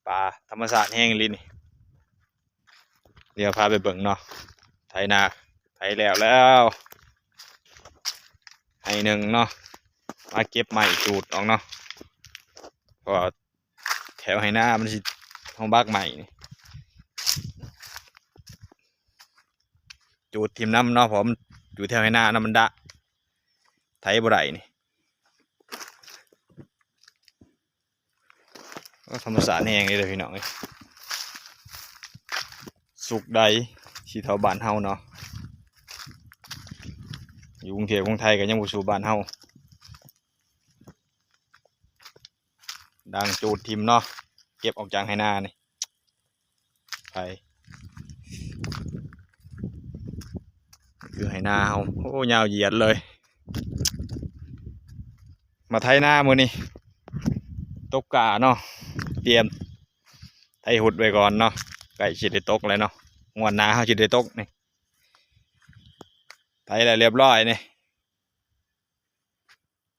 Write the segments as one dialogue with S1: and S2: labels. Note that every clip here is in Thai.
S1: ป่าธรรมศาสตร์แห้งลิ้นเดี๋ยวพาไปเบิ่งเนาะไถนาไถแล้วให้หนึ่งเนาะมาเก็บใหม่จูดออกเนาะเพราะแถวให้หน้ามันสิห้องบักใหม่จูดทิมน้ำเนาะผมอยู่แถวให้หน้าน้ำมันดะไถบ่ได้นี่ก็ธรรมศาสตร์แห้งเลยพี่น้องสุกใดสีเทาบ้านเฮาเนาะอยู่กรุงเทพกรุงไทยก็ยังบ่สู่บ้านเฮาดังจูดทิมเนาะเก็บออกจากให้หน้านี่ไปคือให้หน้าเฮาโอ้ยาวเหยียดเลยมาไถหน้ามื้อนี้ตกกาเนาะเตรียมไถหุดไว้ก่อนเนาะใกล้สิได้ตกแล้วเนาะงวดหน้าเฮาสิได้ตกนี่ไถแล้วเรียบร้อยนี่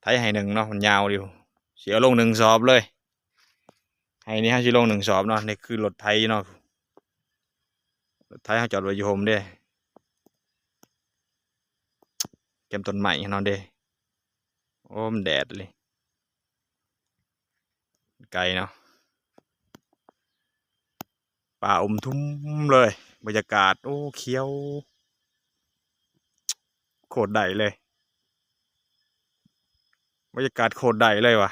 S1: ไถให้หนึ่งเนาะมันยาวอยู่เสียลงหนึ่งสอบเลยให้นี่ให้ชิลงหนึ่งสอบเนาะนี่คือรถไถเนาะรถไถเขาจอดไว้อยู่โฮมเด้เก็บต้นใหม่เนาะเด้โอ้มแดดเลยไกลเนาะป่าทุ่มเลยบรรยากาศโอ้เขียวโคตรใดเลยบรรยากาศโคตรใดเลยว่ะ